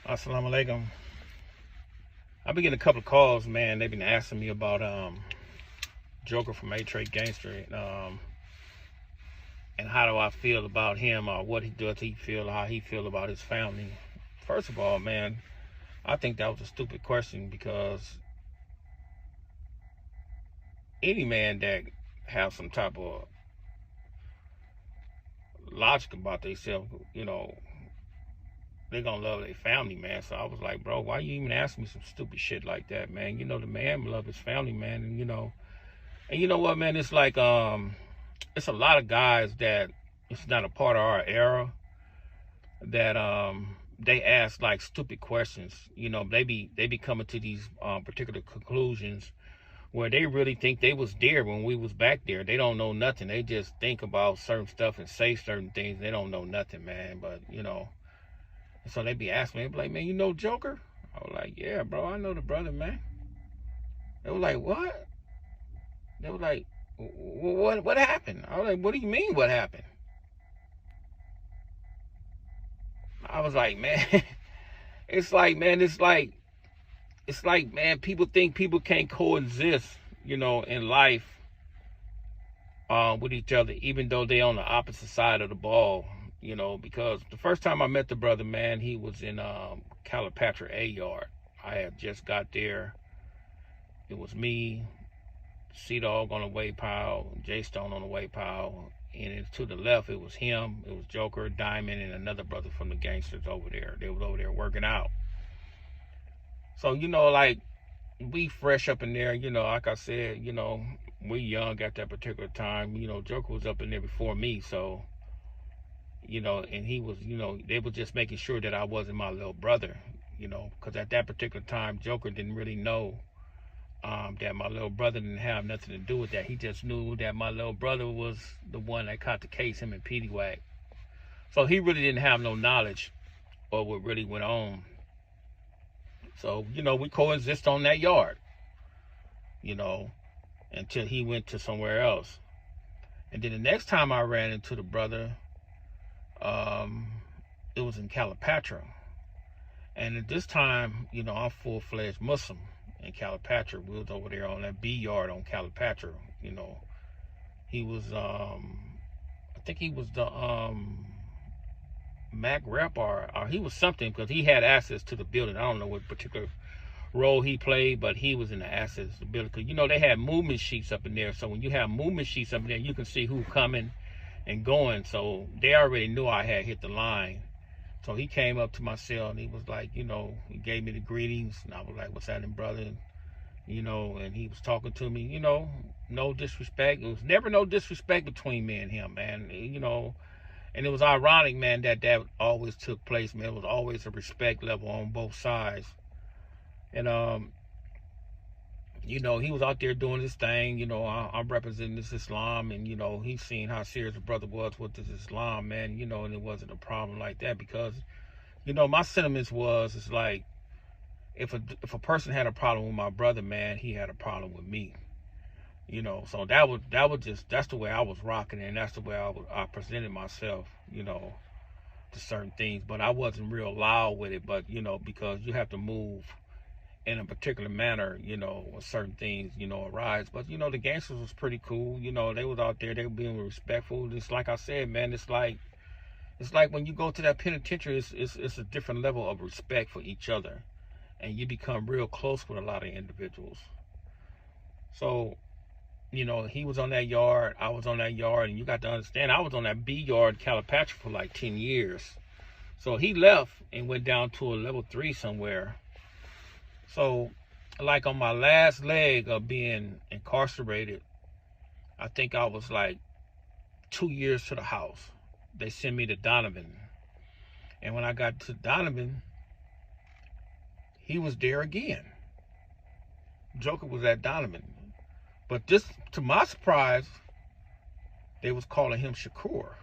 Assalamu alaikum. I've been getting a couple of calls, man. They've been asking me about Joker from A-Trade Gangster, and how do I feel about him, or what he does he feel, how he feel about his family. First of all, man, I think that was a stupid question, because any man that has some type of logic about themselves, they're gonna love their family, man. So I was like, bro, why you even ask me some stupid shit like that, man? The man love his family, man, and you know what, man? It's like it's a lot of guys that it's not a part of our era that they ask like stupid questions. They be coming to these particular conclusions where they really think they was there when we was back there. They don't know nothing. They just think about certain stuff and say certain things. They don't know nothing, man. But so they be asking me, they be like, man, you know Joker? I was like, yeah, bro, I know the brother, man. They were like, what? They were like, what happened? I was like, what do you mean, what happened? I was like, man, it's like, man, people think people can't coexist, in life with each other, even though they on the opposite side of the ball, because the first time I met the brother, man, he was in Calipatra A yard. I had just got there. It was me, C-Dog on the weight pile, J-Stone on the weight pile, and to the left, it was him, it was Joker, Diamond, and another brother from the gangsters over there. They was over there working out. So, like, we fresh up in there, like I said, we young at that particular time. Joker was up in there before me, so, and he was, they were just making sure that I wasn't my little brother, because at that particular time, Joker didn't really know that my little brother didn't have nothing to do with that. He just knew that my little brother was the one that caught the case, him and Petey Wag. So he really didn't have no knowledge of what really went on. So, we coexist on that yard, you know, until he went to somewhere else. And then the next time I ran into the brother, it was in Calipatra. And at this time, I'm full-fledged Muslim in Calipatra. We was over there on that B yard on Calipatra. He was, I think he was the Mac rep, or he was something, because he had access to the building. I don't know what particular role he played, but he was in the access to the building. Because, they had movement sheets up in there. So when you have movement sheets up in there, you can see who coming and going. So they already knew I had hit the line. So he came up to my cell and he was like, he gave me the greetings. And I was like, what's happening, brother? And he was talking to me, no disrespect. It was never no disrespect between me and him, man. And it was ironic, man, that always took place, man. It was always a respect level on both sides. And, he was out there doing his thing. I'm representing this Islam, and, he's seen how serious the brother was with this Islam, man, and it wasn't a problem like that, because, my sentiments it's like, if a person had a problem with my brother, man, he had a problem with me. So that's the way I was rocking, and that's the way I presented myself, to certain things. But I wasn't real loud with it, but because you have to move in a particular manner, when certain things, arise. But the gangsters was pretty cool. They was out there, they were being respectful. Just like I said, man, it's like when you go to that penitentiary, it's a different level of respect for each other, and you become real close with a lot of individuals. So, he was on that yard, I was on that yard, and you got to understand, I was on that B yard Calipatra for like 10 years. So he left and went down to a level 3 somewhere. So, like on my last leg of being incarcerated, I think I was like 2 years to the house. They sent me to Donovan. And when I got to Donovan, he was there again. Joker was at Donovan. But this, to my surprise, they was calling him Shakur.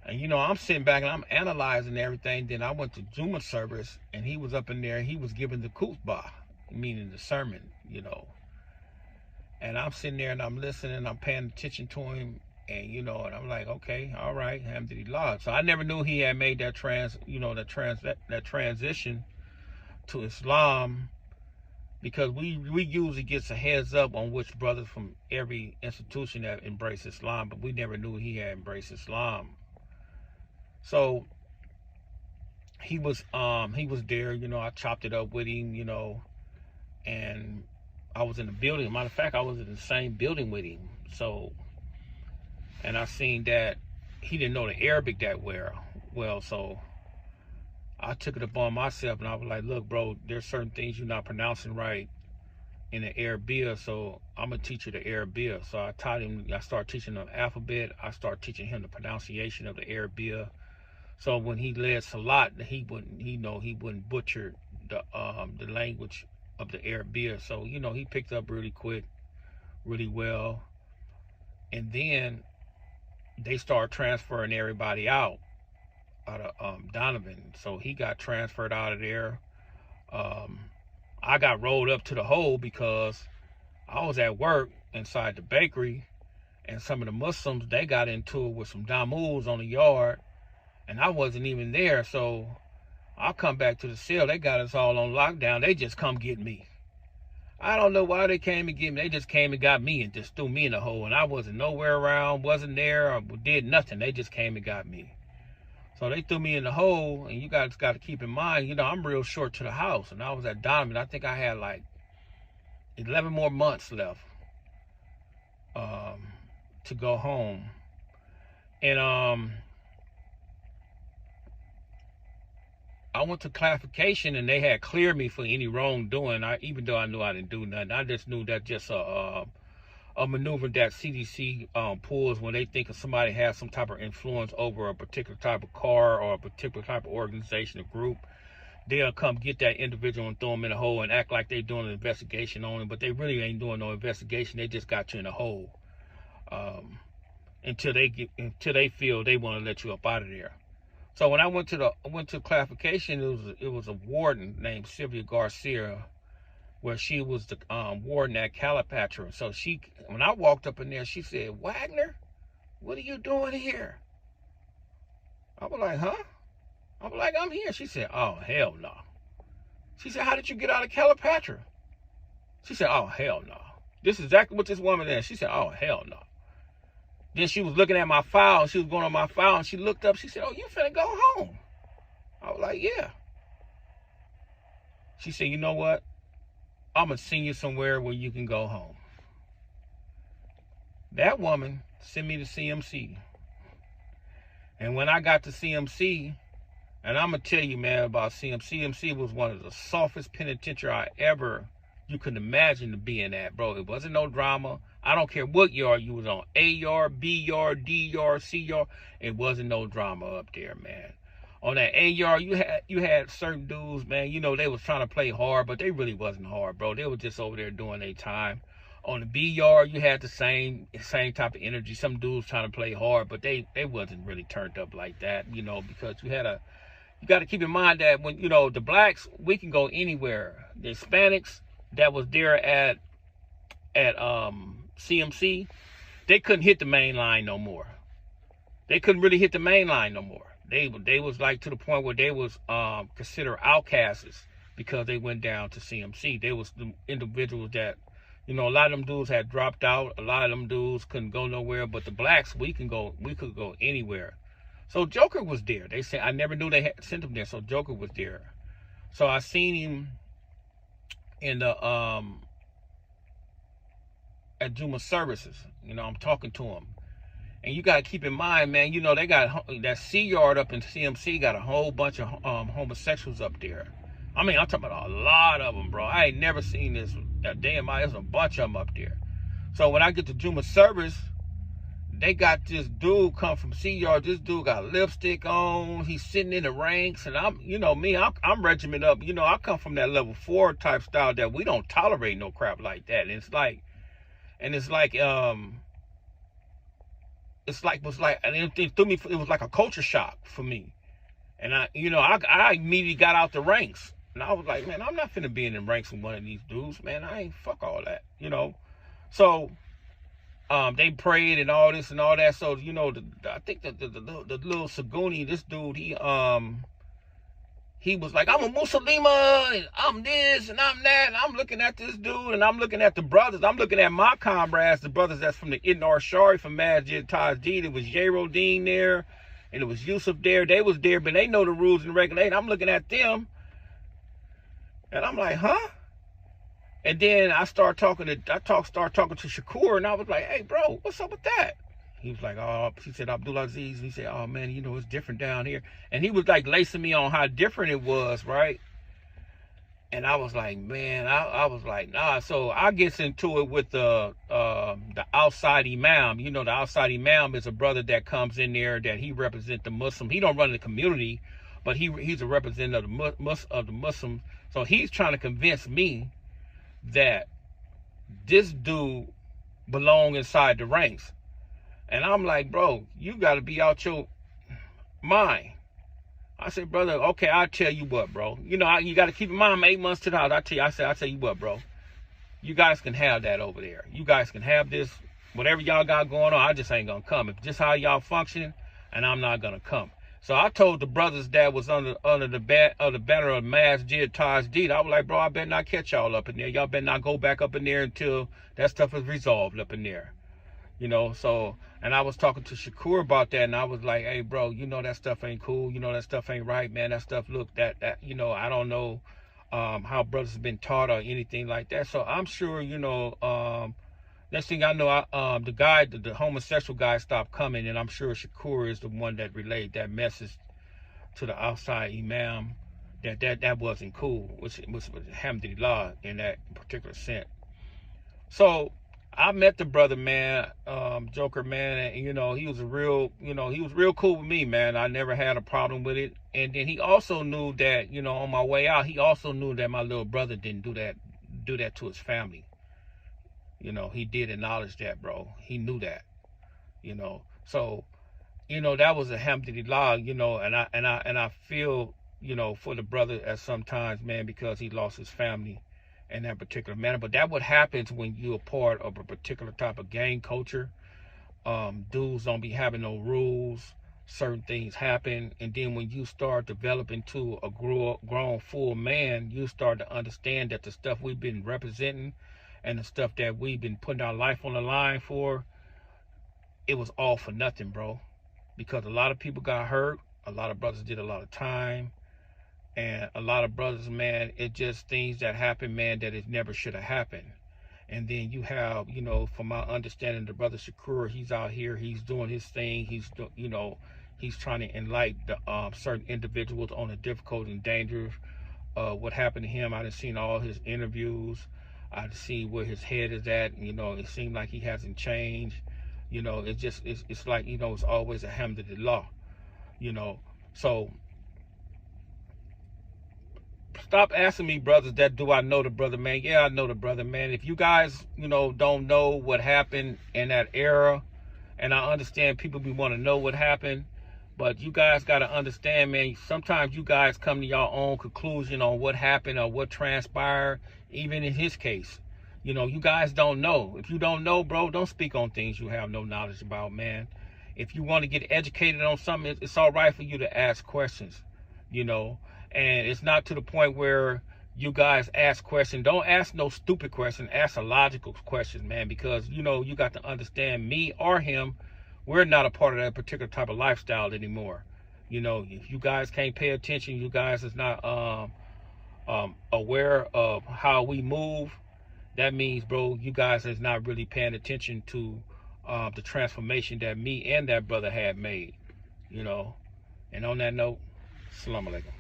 And I'm sitting back and I'm analyzing everything. Then I went to Juma service, and he was up in there. He was giving the khutbah, meaning the sermon, And I'm sitting there and I'm listening. I'm paying attention to him. And you know, and I'm like, okay, all right, alhamdulillah. So I never knew he had made that that transition to Islam, because we usually get a heads up on which brothers from every institution that embrace Islam, but we never knew he had embraced Islam. So he was there, you know, I chopped it up with him, you know, and I was in the building. Matter of fact, I was in the same building with him. So, and I seen that he didn't know the Arabic that well, so I took it upon myself, and I was like, look, bro, there's certain things you're not pronouncing right in the Arabic, so I'm gonna teach you the Arabic. So I started teaching him the alphabet. I started teaching him the pronunciation of the Arabic. So when he led Salat, he wouldn't butcher the language of the Arabic. So, you know, he picked up really quick, really well. And then they started transferring everybody out of Donovan. So he got transferred out of there. I got rolled up to the hole because I was at work inside the bakery, and some of the Muslims, they got into it with some damus on the yard, and I wasn't even there. So I come back to the cell. They got us all on lockdown. They just come get me. I don't know why they came and get me. They just came and got me and just threw me in the hole, and I wasn't nowhere around, wasn't there, or did nothing. They just came and got me. So they threw me in the hole, and you guys got to keep in mind, you know, I'm real short to the house, and I was at Donovan. I think I had like 11 more months left to go home. And I went to clarification, and they had cleared me for any wrongdoing. Even though I knew I didn't do nothing, I just knew that just a maneuver that CDC pulls when they think somebody has some type of influence over a particular type of car or a particular type of organization or group. They'll come get that individual and throw them in a hole and act like they're doing an investigation on him, but they really ain't doing no investigation. They just got you in a hole until they feel they want to let you up out of there. So when I went to clarification, it was a warden named Sylvia Garcia, where she was the warden at Calipatra. So when I walked up in there, she said, "Wagner, what are you doing here?" I was like, "Huh?" I was like, "I'm here." She said, "Oh, hell no." She said, "How did you get out of Calipatra?" She said, "Oh, hell no." This is exactly what this woman did. She said, "Oh, hell no." Then she was looking at my file. She was going on my file, and she looked up. She said, "Oh, you finna go home?" I was like, "Yeah." She said, "You know what? I'm going to send you somewhere where you can go home." That woman sent me to CMC. And when I got to CMC, and I'm going to tell you, man, about CMC. CMC was one of the softest penitentiary you could imagine to be in at, bro. It wasn't no drama. I don't care what yard you was on. A yard, B yard, D yard, C yard. It wasn't no drama up there, man. On that A yard, you had certain dudes, man, you know, they was trying to play hard, but they really wasn't hard, bro. They were just over there doing their time. On the B yard, you had the same type of energy. Some dudes trying to play hard, but they wasn't really turned up like that, you know, because you got to keep in mind that when, you know, the blacks, we can go anywhere. The Hispanics that was there at CMC, they couldn't hit the main line no more. They couldn't really hit the main line no more. They was like to the point where they was considered outcasts because they went down to CMC. They was the individuals that, you know, a lot of them dudes had dropped out. A lot of them dudes couldn't go nowhere. But the blacks, we could go anywhere. So Joker was there. They said, I never knew they had sent him there. So Joker was there. So I seen him in the at Juma services. You know, I'm talking to him. And you got to keep in mind, man, you know, they got that C yard up in CMC, got a whole bunch of homosexuals up there. I mean, I'm talking about a lot of them, bro. I ain't never seen this a day in my life. There's a bunch of them up there. So when I get to Juma service, they got this dude come from C yard. This dude got lipstick on. He's sitting in the ranks. And I'm, you know, me, I'm regiment up. You know, I come from that level 4 type style that we don't tolerate no crap like that. And it's like, and it threw me. It was like a culture shock for me, and I immediately got out the ranks, and I was like, man, I'm not finna be in the ranks with one of these dudes, man. I ain't fuck all that, you know. So they prayed and all this and all that. So, you know, I think the little Saguni, this dude, he was like, I'm a Muslima, and I'm this, and I'm that, and I'm looking at this dude, and I'm looking at the brothers, I'm looking at my comrades, the brothers that's from the Idnar Shari, from Masjid Tajdid. It was Yerodin there, and it was Yusuf there. They was there, but they know the rules and regulations. I'm looking at them, and I'm like, huh? And then I start talking to Shakur, and I was like, hey, bro, what's up with that? He was like, oh, he said, Abdulaziz. He said, oh, man, you know, it's different down here. And he was like lacing me on how different it was, right? And I was like, man, I was like, nah. So I gets into it with the outside imam. You know, the outside imam is a brother that comes in there that he represents the Muslim. He don't run the community, but he's a representative of the Muslims. So he's trying to convince me that this dude belong inside the ranks. And I'm like, bro, you got to be out your mind. I said, brother, okay, I'll tell you what, bro. You know, you got to keep in mind, I'm 8 months to the house. I tell you what, bro. You guys can have that over there. You guys can have this, whatever y'all got going on. I just ain't going to come. If just how y'all functioning, and I'm not going to come. So I told the brothers that was under the banner of Masjid Tajdid, I was like, bro, I better not catch y'all up in there. Y'all better not go back up in there until that stuff is resolved up in there. You know, so, and I was talking to Shakur about that, and I was like, hey, bro, you know that stuff ain't cool. You know that stuff ain't right, man. That stuff, look, that you know, I don't know how brothers have been taught or anything like that. So I'm sure, you know, next thing I know, the homosexual guy stopped coming, and I'm sure Shakur is the one that relayed that message to the outside imam that wasn't cool, which was alhamdulillah in that particular sense. So I met the brother, man, Joker, man, and you know, he was real cool with me, man. I never had a problem with it. And then he also knew that, you know, on my way out, he also knew that my little brother didn't do that to his family. You know, he did acknowledge that, bro. He knew that, you know. So, you know, that was alhamdulillah, you know, and I feel, you know, for the brother at sometimes, man, because he lost his family in that particular manner. But that what happens when you're a part of a particular type of gang culture. Dudes don't be having no rules. Certain things happen, and then when you start developing to a grown full man, you start to understand that the stuff we've been representing and the stuff that we've been putting our life on the line for, it was all for nothing, bro. Because a lot of people got hurt, a lot of brothers did a lot of time, and a lot of brothers, man, it just things that happen, man, that it never should have happened. And then you have, you know, from my understanding, the brother Shakur, he's out here, he's doing his thing, you know, he's trying to enlighten the certain individuals on the difficult and dangerous what happened to him. I done seen all his interviews. I see where his head is at. You know, it seemed like he hasn't changed. You know, it's like, you know, it's always alhamdulillah. You know, so stop asking me, brothers, that do I know the brother, man? Yeah, I know the brother, man. If you guys, you know, don't know what happened in that era, and I understand people be want to know what happened, but you guys got to understand, man, sometimes you guys come to your own conclusion on what happened or what transpired, even in his case. You know, you guys don't know. If you don't know, bro, don't speak on things you have no knowledge about, man. If you want to get educated on something, it's all right for you to ask questions, you know. And it's not to the point where you guys ask questions. Don't ask no stupid question. Ask a logical question, man, because, you know, you got to understand, me or him, we're not a part of that particular type of lifestyle anymore. You know, if you guys can't pay attention, you guys is not aware of how we move, that means, bro, you guys is not really paying attention to the transformation that me and that brother had made, you know. And on that note, Assalamu alaikum.